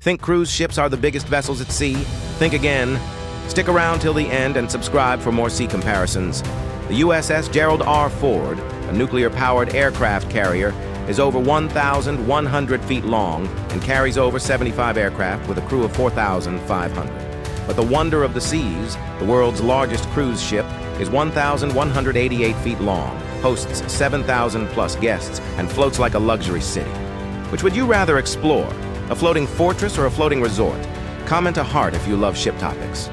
Think cruise ships are the biggest vessels at sea? Think again. Stick around till the end and subscribe for more sea comparisons. The USS Gerald R. Ford, a nuclear-powered aircraft carrier, is over 1,100 feet long and carries over 75 aircraft with a crew of 4,500. But the wonder of the seas, the world's largest cruise ship, is 1,188 feet long, hosts 7,000-plus guests, and floats like a luxury city. Which would you rather explore, a floating fortress or a floating resort? Comment a heart if you love ship topics.